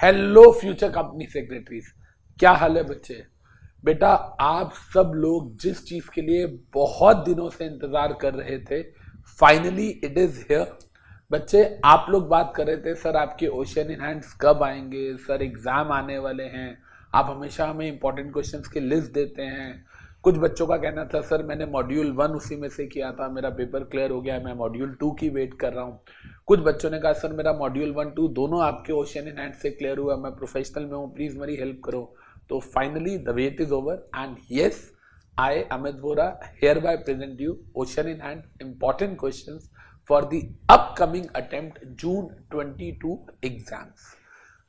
Hello future company secretaries, क्या हाल है बच्चे। बेटा आप सब लोग जिस चीज के लिए बहुत दिनों से इंतजार कर रहे थे, फाइनली इट इज हियर। बच्चे आप लोग बात कर रहे थे सर आपके ओशन इन हैंड्स कब आएंगे, सर एग्जाम आने वाले हैं, आप हमेशा हमें इंपॉर्टेंट क्वेश्चंस की लिस्ट देते हैं। कुछ बच्चों का कहना था सर मैंने मॉड्यूल 1 उसी में से किया था, मेरा पेपर क्लियर हो गया, मैं मॉड्यूल 2 की वेट कर रहा हूँ। कुछ बच्चों ने कहा सर मेरा मॉड्यूल 1 2 दोनों आपके ओशन इन हैंड से क्लियर हुआ, मैं प्रोफेशनल में हूँ, प्लीज मेरी हेल्प करो। तो finally the wait is over and yes I Amit Vora hereby present you ocean in hand important questions for the upcoming attempt June 22 exams।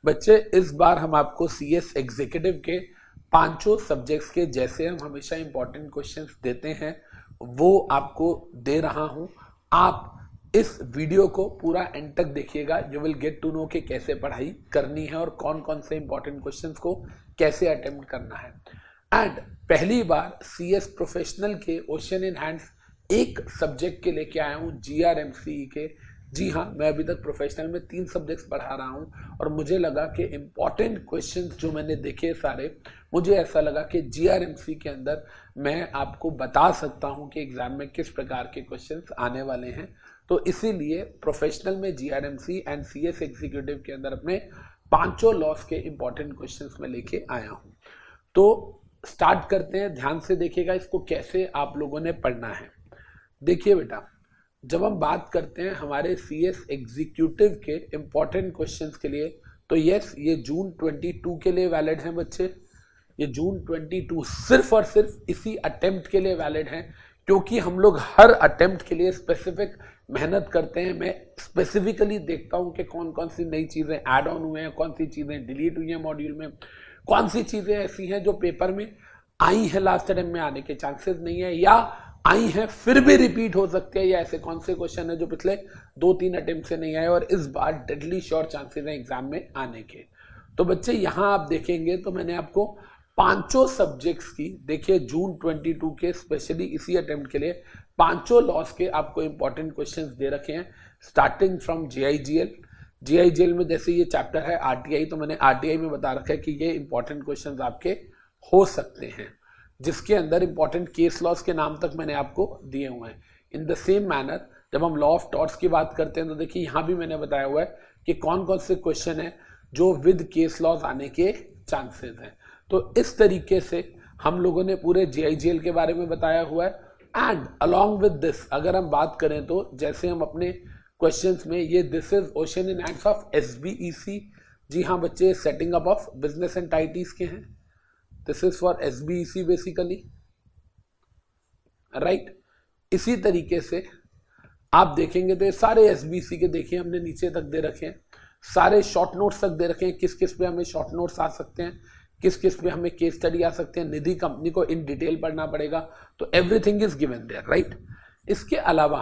बच्चे इस बार हम आपको CS एग्जीक्यूटिव के पांचों सब्जेक्ट्स के जैसे हम हमेशा इंपॉर्टेंट क्वेश्चंस देते हैं वो आपको दे रहा हूं। आप इस वीडियो को पूरा एंड तक देखिएगा, you will get to know कि कैसे पढ़ाई करनी है और कौन कौन से इंपॉर्टेंट क्वेश्चंस को कैसे अटेम्प्ट करना है। एंड पहली बार CS प्रोफेशनल के ओशन इन हैंड्स एक सब्जेक्ट के लेके आया हूँ GRMCE के। जी हाँ, मैं अभी तक प्रोफेशनल में 3 सब्जेक्ट्स पढ़ा रहा हूँ और मुझे लगा कि इम्पॉर्टेंट क्वेश्चंस जो मैंने देखे सारे, मुझे ऐसा लगा कि GRMCE के अंदर मैं आपको बता सकता हूँ कि एग्जाम में किस प्रकार के क्वेश्चंस आने वाले हैं। तो इसीलिए प्रोफेशनल में GRMCE एंड CS एग्जीक्यूटिव के अंदर अपने पांचों लॉस के इंपॉर्टेंट क्वेश्चंस में लेके आया हूँ। तो स्टार्ट करते हैं, ध्यान से देखिएगा इसको कैसे आप लोगों ने पढ़ना है। देखिए बेटा, जब हम बात करते हैं हमारे CS एग्जीक्यूटिव के इंपॉर्टेंट क्वेश्चंस के लिए, तो यस ये जून 22 के लिए वैलिड हैं बच्चे। ये जून 22 सिर्फ और सिर्फ इसी अटेम्प्ट के लिए वैलिड हैं, क्योंकि हम लोग हर अटेम्प्ट के लिए स्पेसिफिक मेहनत करते हैं। मैं स्पेसिफिकली देखता हूं कि कौन कौन सी नई चीजें ऐड ऑन हुए हैं, कौन सी चीजें डिलीट हुई हैं मॉड्यूल में, कौन सी चीजें ऐसी हैं जो पेपर में आई हैं लास्ट अटेम्प्ट में आने के चांसेस नहीं है, या आई हैं फिर भी रिपीट हो सकते हैं, या ऐसे कौन से क्वेश्चन है जो पिछले 2-3 अटेम्प्ट से नहीं आए और इस बार डेडली श्योर चांसेस हैं एग्जाम में आने के। तो बच्चे यहां आप देखेंगे तो मैंने आपको पांचों सब्जेक्ट्स की, देखिए जून 22 के स्पेशली इसी अटेम्प्ट के लिए पांचों लॉस के आपको इंपॉर्टेंट क्वेश्चंस दे रखे हैं, स्टार्टिंग फ्रॉम GIGL में जैसे ये चैप्टर है RTI, तो मैंने RTI में बता रखा है कि ये इंपॉर्टेंट क्वेश्चंस आपके हो सकते हैं, जिसके अंदर इंपॉर्टेंट केस लॉस के नाम तक मैंने आपको दिए हुए हैं। इन द सेम मैनर जब हम लॉ ऑफ टॉर्ट्स की बात करते हैं तो देखिए यहाँ भी मैंने बताया हुआ है कि कौन कौन से क्वेश्चन है जो विद केस लॉस आने के चांसेस हैं। तो इस तरीके से हम लोगों ने पूरे GIGL के बारे में बताया हुआ है। एंड अलॉन्ग विद दिस अगर हम बात करें तो जैसे हम अपने क्वेश्चंस में ये this is ocean in hands of SBEC। जी हाँ बच्चे, setting up of business entities के हैं, this is for SBEC basically, right. इसी तरीके से आप देखेंगे तो ये सारे SBEC के देखिए हमने नीचे तक दे रखे हैं, सारे शॉर्ट नोट्स तक दे रखे हैं, किस किस पे हमें शॉर्ट नोट्स आ सकते हैं, किस किस पे हमें केस स्टडी आ सकते हैं, निधि कंपनी को इन डिटेल पढ़ना पड़ेगा, तो everything is given there, right. इसके अलावा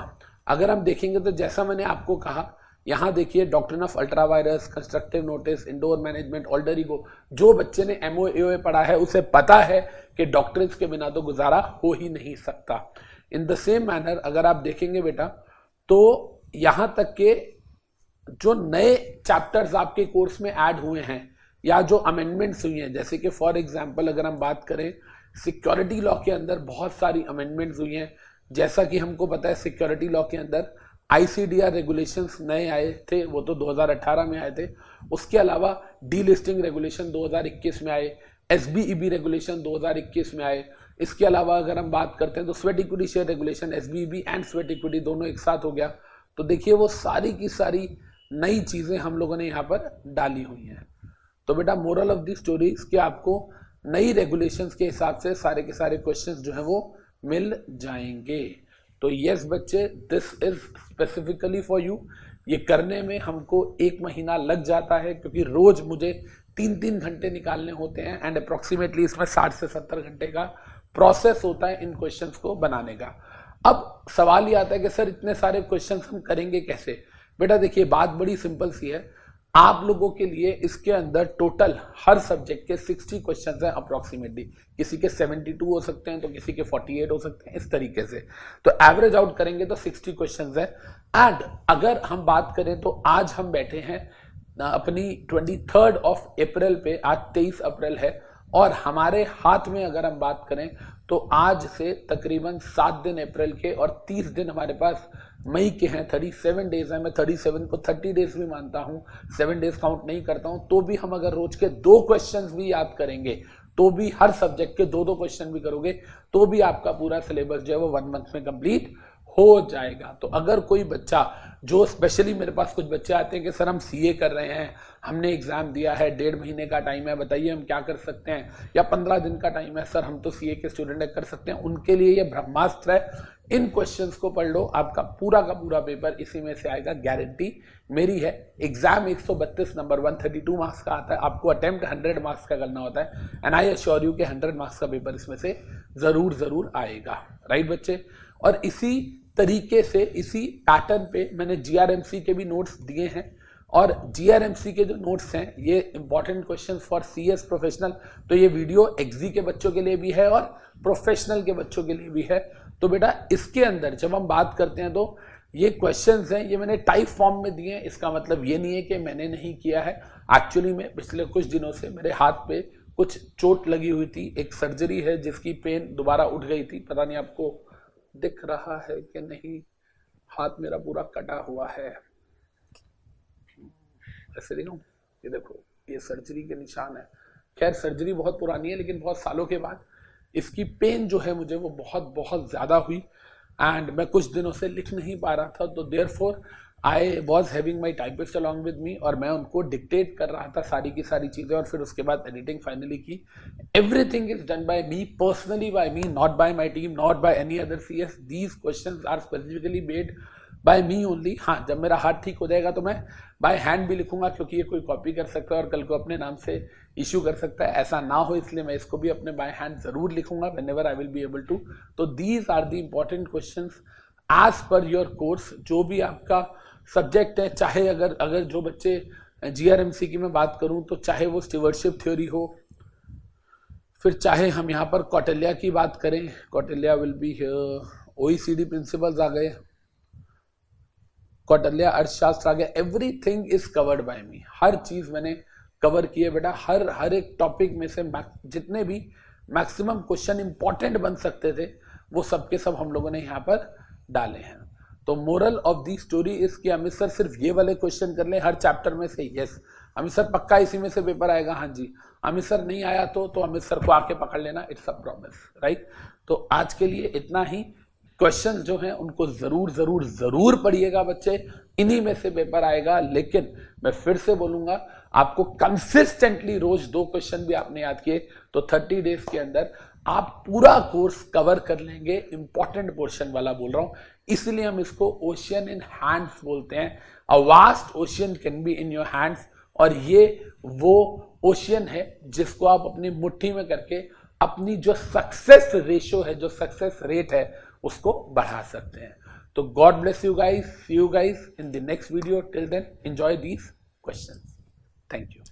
अगर हम देखेंगे तो जैसा मैंने आपको कहा, यहाँ देखिए doctrine of ultra vires, constructive notice, indoor management, alter ego, जो बच्चे ने MOA पढ़ा है उसे पता है कि डॉक्ट्रिन्स के बिना तो गुजारा हो ही नहीं सकता। इन द सेम मैनर अगर आप देखेंगे बेटा तो यहाँ तक के जो नए चैप्टर्स आपके कोर्स में ऐड हुए हैं या जो अमेंडमेंट्स हुई हैं, जैसे कि फॉर एग्जांपल अगर हम बात करें सिक्योरिटी लॉ के अंदर बहुत सारी अमेंडमेंट्स हुई हैं। जैसा कि हमको पता है सिक्योरिटी लॉ के अंदर ICDR रेगुलेशंस नए आए थे, वो तो 2018 में आए थे। उसके अलावा डीलिस्टिंग रेगुलेशन 2021 में आए, SBEB रेगुलेशन 2021 में आए। इसके अलावा अगर हम बात करते हैं तो sweat equity share regulation SBEB and sweat equity दोनों एक साथ हो गया। तो देखिए वो सारी की सारी नई चीजें हम लोगों ने यहाँ पर डाली हुई हैं। तो बेटा मोरल ऑफ द स्टोरी कि आपको नई रेगुलेशंस के हिसाब से सारे के सारे क्वेश्चंस जो है वो मिल जाएंगे। तो यस बच्चे, this is specifically for you. ये करने में हमको 1 महीना लग जाता है क्योंकि रोज मुझे 3-3 घंटे निकालने होते हैं एंड अप्रोक्सीमेटली इसमें 60 से 70 घंटे का प्रोसेस होता है इन क्वेश्चंस को बनाने का। अब सवाल ये आता है कि सर इतने सारे क्वेश्चंस हम करेंगे कैसे। बेटा देखिए बात बड़ी सिंपल सी है, आप लोगों के लिए इसके अंदर टोटल हर सब्जेक्ट के 60 क्वेश्चंस हैं अप्रोक्सीमेटली, किसी के 72 हो सकते हैं तो किसी के 48 हो सकते हैं, इस तरीके से। तो एवरेज आउट करेंगे तो 60 क्वेश्चंस है। एंड अगर हम बात करें तो आज हम बैठे हैं अपनी 23 अप्रैल पे, आज 23 अप्रैल है, और हमारे हाथ में अगर हम बात करें तो आज से तकरीबन 7 दिन अप्रैल के और 30 दिन हमारे पास मई के हैं, 37 डेज हैं। मैं 37 को 30 डेज भी मानता हूँ, 7 डेज काउंट नहीं करता हूँ। तो भी हम अगर रोज के 2 क्वेश्चंस भी याद करेंगे, तो भी हर सब्जेक्ट के 2-2 क्वेश्चन भी करोगे, तो भी आपका पूरा सिलेबस जो है वो 1 मंथ में कंप्लीट हो जाएगा। तो अगर कोई बच्चा, जो स्पेशली मेरे पास कुछ बच्चे आते हैं कि सर हम सीए कर रहे हैं, हमने एग्जाम दिया है, 1.5 महीने का टाइम है, बताइए हम क्या कर सकते हैं, या 15 दिन का टाइम है, सर हम तो सीए के स्टूडेंट है, कर सकते हैं। उनके लिए ये ब्रह्मास्त्र है। इन क्वेश्चंस को पढ़ लो, आपका पूरा का पूरा पेपर इसी में से आएगा, गारंटी मेरी है। एग्जाम 132 नंबर 132 मार्क्स का आता है, आपको अटेम्प्ट 100 मार्क्स का करना होता है, एंड आई एश्योर यू कि 100 मार्क्स का पेपर इसमें से जरूर आएगा। राइट बच्चे, और इसी तरीके से, इसी पैटर्न पे मैंने जीआरएमसी के भी नोट्स दिए हैं, और जीआरएमसी के जो नोट्स हैं ये important questions for CS professional. तो ये वीडियो एक्जी के बच्चों के लिए भी है और प्रोफेशनल के बच्चों के लिए भी है। तो बेटा इसके अंदर जब हम बात करते हैं तो ये क्वेश्चंस हैं, ये मैंने टाइप फॉर्म में दिए हैं। इसका मतलब ये नहीं है कि मैंने नहीं किया है। एक्चुअली में पिछले कुछ दिनों से मेरे हाथ पे कुछ चोट लगी हुई थी, एक सर्जरी है जिसकी पेन दोबारा उठ गई थी। पता नहीं आपको दिख रहा है कि नहीं, हाथ मेरा पूरा कटा हुआ है, ऐसे दिखाऊं, ये देखो, ये सर्जरी के निशान है। खैर सर्जरी बहुत पुरानी है, लेकिन बहुत सालों के बाद इसकी पेन जो है मुझे वो बहुत ज़्यादा हुई, एंड मैं कुछ दिनों से लिख नहीं पा रहा था। तो therefore I was having my typist along with me, और मैं उनको डिक्टेट कर रहा था सारी की सारी चीज़ें, और फिर उसके बाद एडिटिंग फाइनली की। Everything is done by me, personally by me, not by my team, not by any other CS. These questions are specifically made by me only. हाँ, जब मेरा हाथ ठीक हो जाएगा तो मैं बाय हैंड भी लिखूंगा, क्योंकि ये कोई कॉपी कर सकता है और कल को अपने नाम से इशू कर सकता है, ऐसा ना हो इसलिए मैं इसको भी अपने बाय हैंड जरूर लिखूंगा whenever I will be able to. तो these are the important questions as per your course. जो भी आपका सब्जेक्ट है, चाहे अगर जो बच्चे जीआरएमसी की मैं बात करूं तो चाहे वो स्टीवर्डशिप थ्योरी हो, फिर चाहे हम यहाँ पर कौटिल्य की बात करें, Kautilya will be here, OECD principles आ गए, कौटिल्य अर्थशास्त्र आ गया, everything is covered by me. हर चीज मैंने कवर की है बेटा। हर एक टॉपिक में से जितने भी मैक्सिमम क्वेश्चन इंपॉर्टेंट बन सकते थे वो सब के सब हम लोगों ने यहाँ पर डाले हैं। तो moral of the story is कि अमित सर सिर्फ ये वाले क्वेश्चन कर लें हर चैप्टर में से। यस अमित सर पक्का इसी में से पेपर आएगा। हाँ जी, अमित सर नहीं आया तो अमित सर को आके पकड़ लेना, इट्स अ प्रॉमिस। राइट, तो आज के लिए इतना ही। क्वेश्चंस जो हैं उनको जरूर पढ़िएगा बच्चे, इन्हीं में से पेपर आएगा। लेकिन मैं फिर से बोलूंगा, आपको कंसिस्टेंटली रोज 2 क्वेश्चन भी आपने याद किए तो 30 डेज के अंदर आप पूरा कोर्स कवर कर लेंगे। इंपॉर्टेंट पोर्शन वाला बोल रहा हूं, इसलिए हम इसको ओशियन इन हैंड्स बोलते हैं। A vast ocean can be in your hands, और ये वो ओशियन है जिसको आप अपनी मुट्ठी में करके अपनी जो सक्सेस रेशियो है, जो सक्सेस रेट है, उसको बढ़ा सकते हैं। तो God bless you guys, see you guys in the next video. Till then enjoy these questions. Thank you.